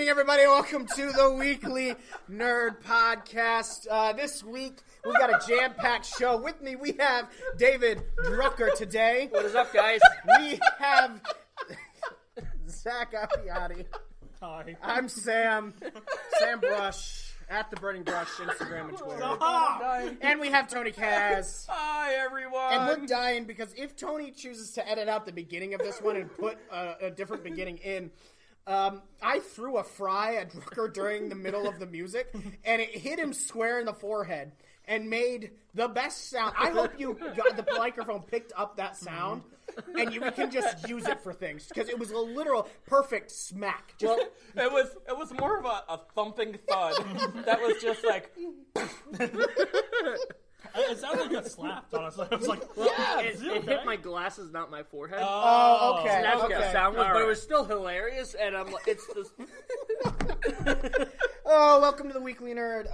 evening, everybody. Welcome to the weekly Nerd Podcast. This week, we got a jam-packed show. With me, we have David Drucker today. What is up, guys? We have Zach Appiati. Hi. I'm Sam Brush, at the Burning Brush, Instagram and Twitter. And we have Tony Kaz. Hi, everyone. And we're dying because if Tony chooses to edit out the beginning of this one and put a different beginning in, I threw a fry at Drucker during the middle of the music, and it hit him square in the forehead and made the best sound. I hope you got the microphone picked up that sound, and we can just use it for things, because it was a literal perfect smack. Well, it was more of a thumping thud that was just like... It sounded like you got slapped, honestly. I was like, yeah, it hit my glasses, not my forehead. Oh, okay. So that's what the sound was, All but right. it was still hilarious, and I'm like, it's just... Oh, welcome to the Weekly Nerd.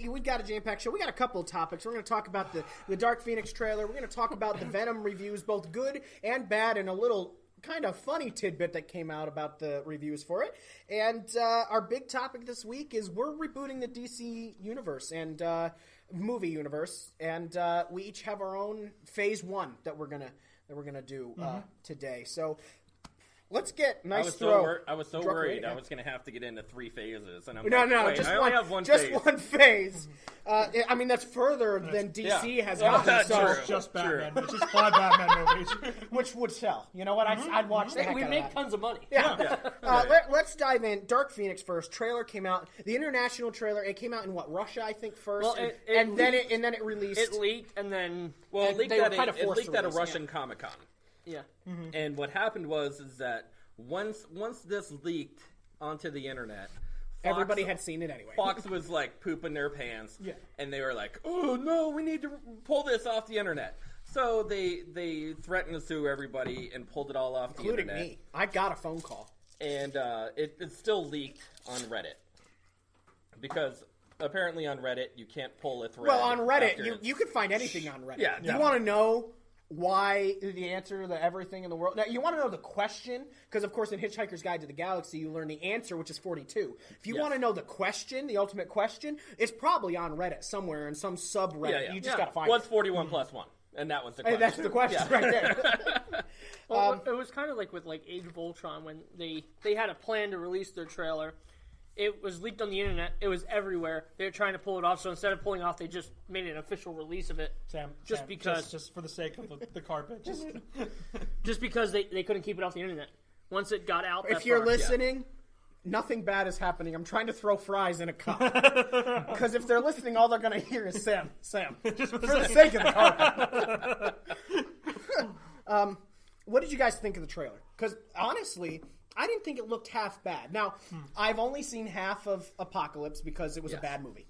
We got a jam-packed show. We got a couple of topics. We're going to talk about the Dark Phoenix trailer. We're going to talk about the Venom reviews, both good and bad, and a little kind of funny tidbit that came out about the reviews for it. And our big topic this week is we're rebooting the DC universe and movie universe, and we each have our own phase one that we're gonna do today. So let's get I was so worried I was going to have to get into 3 phases, and I'm wait, just I only have one just phase. one phase. I mean, that's further than DC has gotten. That's So, true. just Batman. It's just 5 Batman movies. which would sell. You know what? I'd watch the heck We out of make that. tons of money. Yeah. Let's dive in. Dark Phoenix first. Trailer came out. The international trailer. It came out in Russia, I think, first, Well, and then it released. It leaked, and then... Well, it leaked they were at kind of forced to a release, Russian Comic-Con. Yeah. And what happened was that once this leaked onto the internet, Everybody had seen it anyway. Fox was like pooping their pants, Yeah. and they were like, "Oh no, we need to pull this off the internet." So they threatened to sue everybody and pulled it all off Including the internet. me. I got a phone call. And it's still leaked on Reddit because apparently on Reddit you can't pull a thread. Well, on Reddit, after you can find anything on Reddit. Yeah. You want to know why the answer to everything in the world? Now, you want to know the question, because, of course, in Hitchhiker's Guide to the Galaxy, you learn the answer, which is 42. If you want to know the question, the ultimate question, it's probably on Reddit somewhere in some subreddit. You just got to find What's it. 41 plus 1? And that was the question. Hey, that's the question right there. Well, it was kind of like with Age of Ultron when they had a plan to release their trailer. It was leaked on the internet. It was everywhere. They were trying to pull it off, so instead of pulling off, they just made an official release of it. Sam, because just for the sake of the carpet. just because they couldn't keep it off the internet. Once it got out, If you're listening, nothing bad is happening. I'm trying to throw fries in a cup. Because if they're listening, all they're going to hear is Sam. Just For the sake of the carpet. What did you guys think of the trailer? Because honestly, I didn't think it looked half bad. Now, I've only seen half of Apocalypse because it was a bad movie,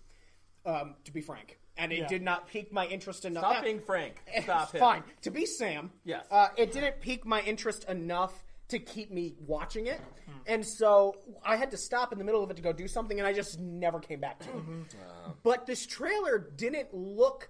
to be frank. And it did not pique my interest enough. Stop being frank. Stop it. Fine. To be Sam, Yes. It didn't pique my interest enough to keep me watching it. And so I had to stop in the middle of it to go do something, and I just never came back to it. But this trailer didn't look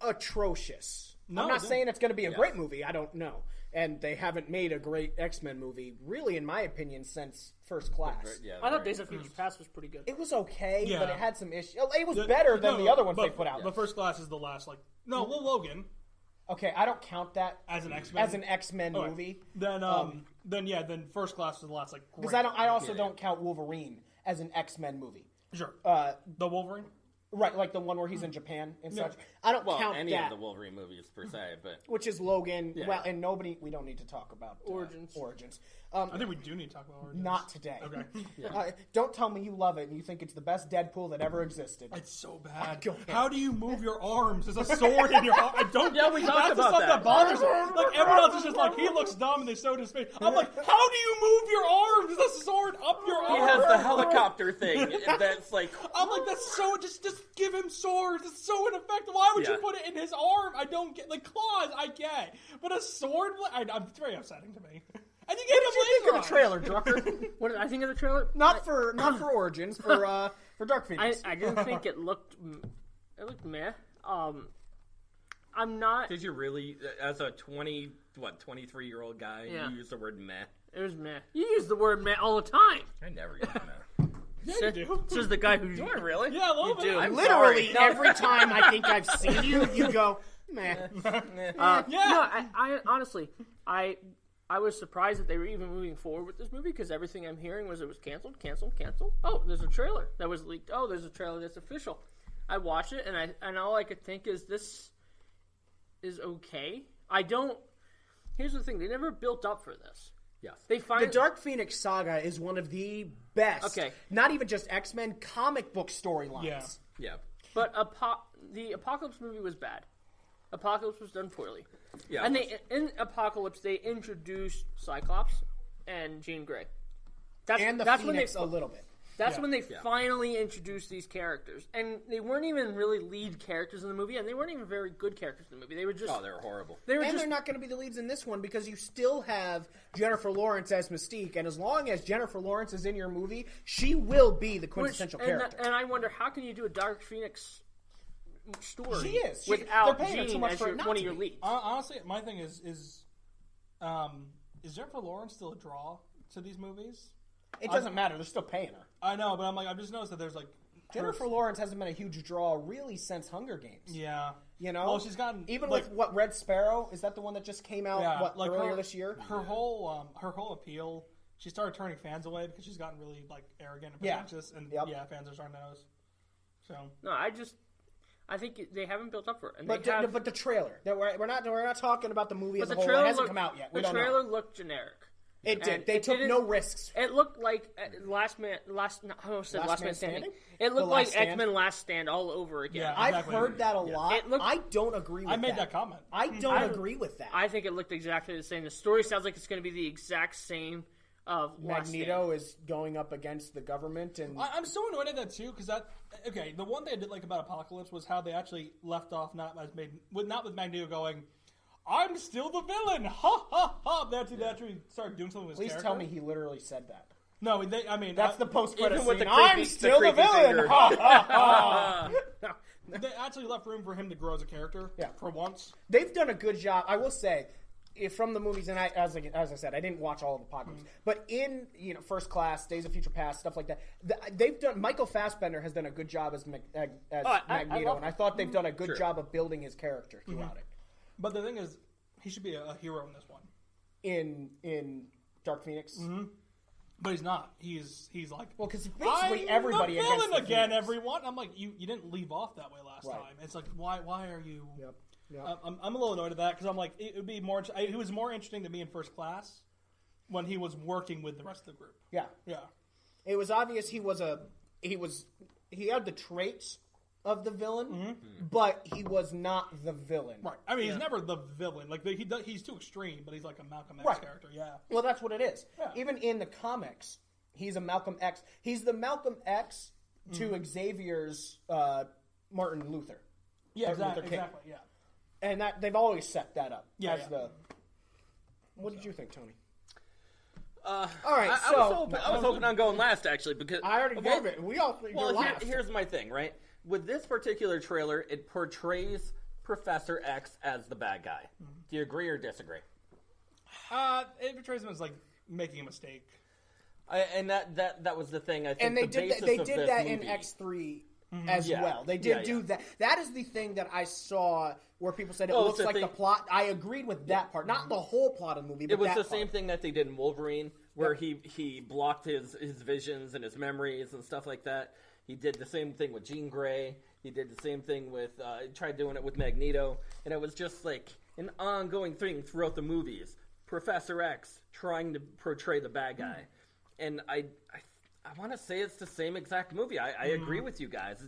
atrocious. No, I'm it not didn't. saying it's going to be a great movie. I don't know. And they haven't made a great X-Men movie, really, in my opinion, since First Class. Yeah, I thought Days of Future Past was pretty good. It was okay, Yeah. but it had some issues. It was better than the other ones they put out. The First Class is the last, Logan Okay, I don't count that as an X-Men. as an X-Men movie. Then First Class is the last, Because I also don't count Wolverine as an X-Men movie. Sure. The Wolverine? Right, like the one where he's in Japan and such. I don't count any that. of the Wolverine movies per se, but Which is Logan. Yeah. Well, and we don't need to talk about Origins. I think we do need to talk about Origins. Not today. Okay. Don't tell me you love it and you think it's the best Deadpool that ever existed. It's so bad. Go ahead. How do you move your arms? There's a sword in your arm. I don't. Yeah, we talked that's the about stuff that. bothers me. Like everyone else is just like, he looks dumb and they sewed his face. I'm like, how do you move your arms? There's a sword up your arm. he has the helicopter thing that's like I'm like, that's so. Just give him swords. It's so ineffective. Why would you Yeah. put it in his arm? I don't get. Like claws, I get, but a sword. It's very upsetting to me. And you get What did you think of the trailer, Drucker? What did I think of the trailer? not for Origins, for Dark Phoenix. I didn't think it looked meh. I'm not. Did you really, as a 23-year-old guy, Yeah. you use the word meh? It was meh. You use the word meh all the time. I never use meh. Yeah, you do. Says the guy who... Do I really? Yeah, a little bit. do. I'm Literally sorry. every time I think I've seen you, you go, meh. Yeah. No, I honestly, I was surprised that they were even moving forward with this movie because everything I'm hearing was it was canceled. Oh, there's a trailer that was leaked. Oh, there's a trailer that's official. I watched it and all I could think is this is okay. Here's the thing: they never built up for this. Yes. The Dark Phoenix saga is one of the best, not even just X-Men, comic book storylines. Yeah. Yeah. But the Apocalypse movie was bad. Apocalypse was done poorly. Yeah. And in Apocalypse, they introduced Cyclops and Jean Grey. That's Phoenix a little bit. That's when they finally introduced these characters. And they weren't even really lead characters in the movie, and they weren't even very good characters in the movie. They were just... Oh, they were horrible. They're not going to be the leads in this one because you still have Jennifer Lawrence as Mystique, and as long as Jennifer Lawrence is in your movie, she will be the quintessential character. And I wonder, how can you do a Dark Phoenix story She is. without they're paying her too Jean much as for it not one to of your be. leads? Honestly, my thing is Jennifer Lawrence still a draw to these movies? It doesn't matter. They're still paying her. I know, but I've just noticed that there's like Jennifer Lawrence hasn't been a huge draw really since Hunger Games. Yeah. You know? Well, she's gotten even like, with what Red Sparrow, is that the one that just came out earlier this year? Her whole appeal, she started turning fans away because she's gotten really like arrogant and pretentious, and fans are starting to notice. So No, I think they haven't built up for it. And But the trailer, we're not talking about the movie as a the whole. trailer It hasn't come out yet. We The don't trailer know. looked generic. It did. And They took no risks. It looked like Last Man Standing. It looked like X-Men Last Stand all over again. Yeah. I've Exactly. heard that a lot. I don't agree with that. I made that comment. I don't agree with that. I think it looked exactly the same. The story sounds like it's going to be the exact same of Last Magneto is going up against the government, and I'm so annoyed at that too because the one thing I did like about Apocalypse was how they actually left off not with Magneto going, "I'm still the villain," ha ha ha. They actually started doing something with his please character. tell me he literally said that. No, That's the post-credit even with scene. the creepy- I'm still the creepy villain. finger. Ha ha ha. They actually left room for him to grow as a character. Yeah. For once. They've done a good job, I will say. From the movies, and as I said, I didn't watch all of Apocalypse, but in First Class, Days of Future Past, stuff like that, they've done. Michael Fassbender has done a good job as Magneto, and I thought they've done a good job of building his character throughout it. But the thing is, he should be a hero in this one. In Dark Phoenix, But he's not. He's like, well, because basically I'm everybody the against villain the again. Phoenix. Everyone, I'm like, you didn't leave off that way last Right. time. It's like, why are you? Yep. I'm a little annoyed at that because I'm like, it would be more. He was more interesting to me in First Class when he was working with the rest of the group. Yeah. Yeah. It was obvious he had the traits of the villain, but he was not the villain. Right. I mean, he's never the villain. Like he's too extreme, but he's like a Malcolm X character. Yeah. Well, that's what it is. Yeah. Even in the comics, he's a Malcolm X. He's the Malcolm X to Xavier's Martin Luther. Yeah. Martin Luther King. Exactly. Yeah. And that they've always set that up. Yeah, as yeah. the. What did you think, Tony? All right, I was hoping on going last actually because I already gave it. We all think you're last. Here's my thing, right? With this particular trailer, it portrays Professor X as the bad guy. Do you agree or disagree? It portrays him as like making a mistake. And that was the thing. I think And they the did basis that. They of did this that movie, in X3 as Yeah. well. They did Yeah, do yeah. that. That is the thing that I saw where people said it Well, looks it's the like the thing- plot. I agreed with that part, not the whole plot of the movie. But It was that the part. same thing that they did in Wolverine, where he blocked his visions and his memories and stuff like that. He did the same thing with Jean Grey. He did the same thing with tried doing it with Magneto, and it was just like an ongoing thing throughout the movies. Professor X trying to portray the bad guy, and I want to say it's the same exact movie. I agree with you guys.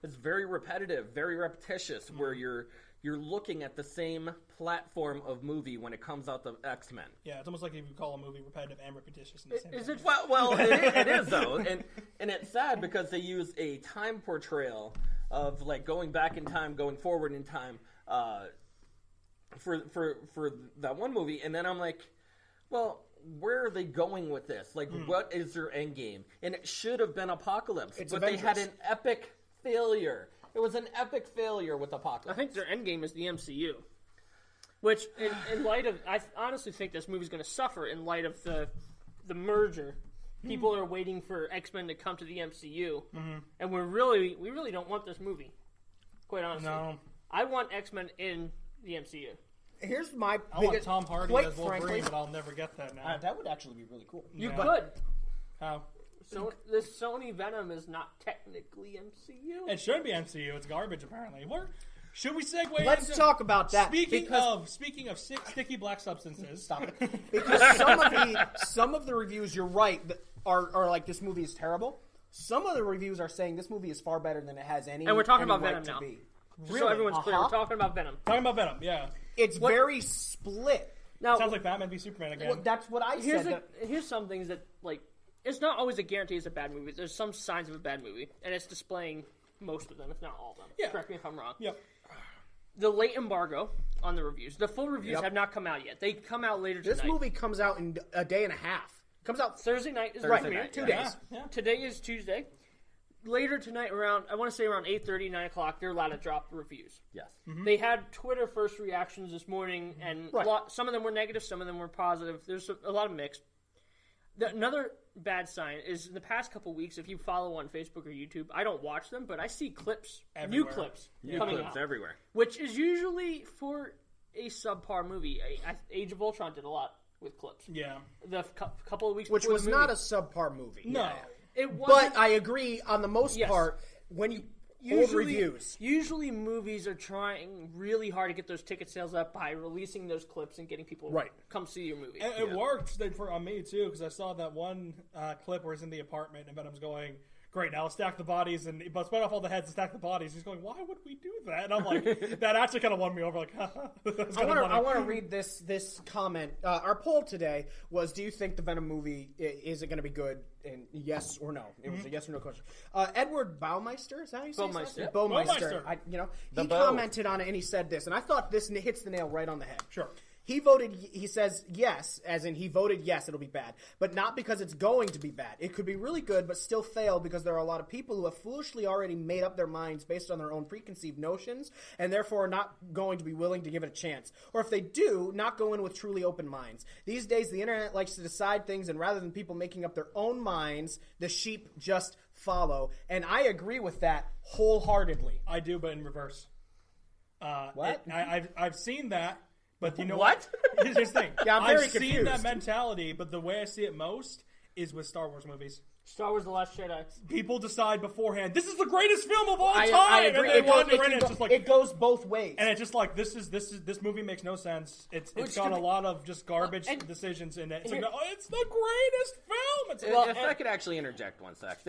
It's very repetitive, very repetitious, where you're looking at the same platform of movie when it comes out the X-Men. Yeah, it's almost like if you call a movie repetitive and repetitious in the same Is time. it? Well, it is though, and it's sad because they use a time portrayal of like going back in time, going forward in time, for that one movie, and then I'm like, well, where are they going with this? Like, what is their end game? And it should have been Apocalypse, It's but they had Avengers. an epic failure. It was an epic failure with I Apocalypse. think their end game is the MCU. Which, in light of, I honestly think this movie's going to suffer in light of the merger People are waiting for X-Men to come to the MCU, and we really don't want this movie. Quite honestly, No. I want X-Men in the MCU. Here's my I want biggest, Tom Hardy quite as Wolverine, frankly, but I'll never get that now. that would actually be really cool. You Yeah. could. How? So this Sony Venom is not technically MCU. It should be MCU. It's garbage, apparently. Should we segue Let's into... talk about that. Speaking of sticky black substances... Stop it. Because some of the reviews, you're right, are like, this movie is terrible. Some of the reviews are saying this movie is far better than it has any. And we're talking about right Venom to now. be. Just so everyone's clear, we're talking about Venom. Talking about Venom, yeah. It's very split. Now, Sounds like Batman v Superman again. Well, that's what I said. Here's some things that, like, it's not always a guarantee it's a bad movie. There's some signs of a bad movie, and it's displaying most of them, if not all of them. Yeah. Correct me if I'm wrong. Yep. The late embargo on the reviews. The full reviews have not come out yet. They come out later tonight. This movie comes out in a day and a half. Comes out Thursday night is the Thursday premiere. night, 2 yeah. days. Yeah. Today is Tuesday. Later tonight, around 8:30, 9 o'clock, they're allowed to drop reviews. Yes. They had Twitter first reactions this morning, and some of them were negative, some of them were positive. There's a lot of mixed. Another bad sign is in the past couple weeks, if you follow on Facebook or YouTube, I don't watch them, but I see clips, Everywhere. new clips New coming clips out, everywhere. which is usually for a subpar movie. Age of Ultron did a lot with clips. Yeah. The couple of weeks which before was the not movie. a subpar movie. No. It wasn't, But I agree on the most Yes. part when you hold reviews. Usually movies are trying really hard to get those ticket sales up by releasing those clips and getting people Right. come see your movie. And it worked on me, too, because I saw that one clip where he's in the apartment and Venom's going, great, now let's stack the bodies, and but split off all the heads and stack the bodies. He's going, why would we do that? And I'm like, that actually kind of won me over, like, that's I kinda funny. want to read this comment. Our poll today was, do you think the Venom movie is it going to be good? And yes or no. It was a yes or no question. Edward Baumeister, is that how you say his last name? Baumeister. He commented on it and he said this, and I thought this hits the nail right on the head. Sure. He says yes, as in he voted yes, it'll be bad. But not because it's going to be bad. It could be really good, but still fail because there are a lot of people who have foolishly already made up their minds based on their own preconceived notions, and therefore are not going to be willing to give it a chance. Or if they do, not go in with truly open minds. These days, the internet likes to decide things, and rather than people making up their own minds, the sheep just follow. And I agree with that wholeheartedly. I do, but in reverse. What? I've seen that. But you know What? Here's the thing. Yeah, I'm very I've seen confused. that mentality, but the way I see it most is with Star Wars movies. Star Wars: The Last Jedi. People decide beforehand, this is the greatest film of all time, I agree. and they wander in, it's just like, it goes both ways. and it's just like this movie makes no sense. It's got a lot of just garbage and- decisions in it. It's here- like, oh, it's the greatest film. It's Well, if I could actually interject one sec.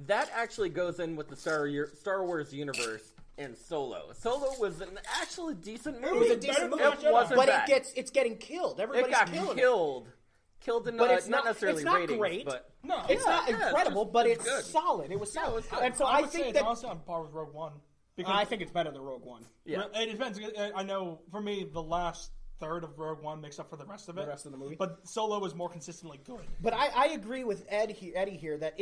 That actually goes in with the Star Wars universe in Solo. Solo was an actually decent movie. It was a better decent than movie, Last Jedi. wasn't but bad. it's getting killed. It Everybody's got killing killed. Killed in But it's not not- necessarily it's not ratings, great. but No, It's not yeah, it's incredible, just- but it's it's good. solid. It was solid. it's good. And so I I would say think it's that honestly on par with Rogue One. Because I think it's better than Rogue One. yeah. It depends. I know for me, the last third of Rogue One makes up for the rest of it. The rest of the movie. But Solo was more consistently good. But I agree with Eddie here that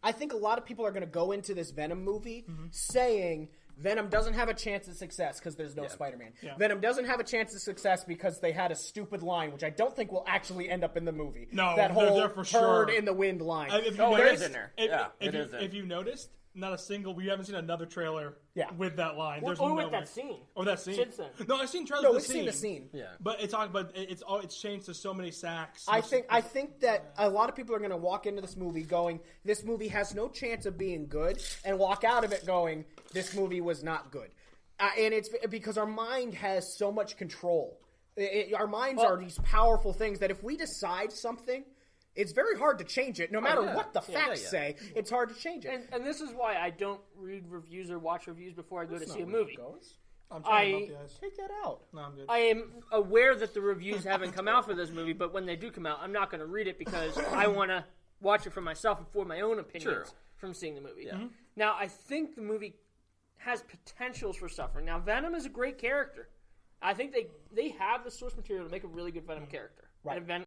I think a lot of people are going to go into this Venom movie saying Venom doesn't have a chance of success because there's no Spider-Man. Yeah. Venom doesn't have a chance of success because they had a stupid line, which I don't think will actually end up in the movie. No, that they're whole there for turd sure. in the wind line. If you Oh, it noticed- is in there. If, Yeah, if it you, is in. If you noticed, not a single. We haven't seen another trailer. Yeah. With that line. There's Or no with way. that scene. Or that scene. Sid scene. No, I've seen trailers. No, of we've seen the scene. Yeah. But it's changed to so many sacks. I think that a lot of people are going to walk into this movie going, this movie has no chance of being good, and walk out of it going, this movie was not good. And it's because our mind has so much control. Our minds are these powerful things that if we decide something, it's very hard to change it. No matter yeah. what the facts say, it's hard to change it. And this is why I don't read reviews or watch reviews before I go to see a movie. I'm trying to guys. Take that out. No, I'm good. I am aware that the reviews haven't come out for this movie, but when they do come out, I'm not going to read it because I want to watch it for myself and form my own opinions from seeing the movie. Yeah. Mm-hmm. Now, I think the movie has potentials for suffering. Now, Venom is a great character. I think they have the source material to make a really good Venom character. Right. And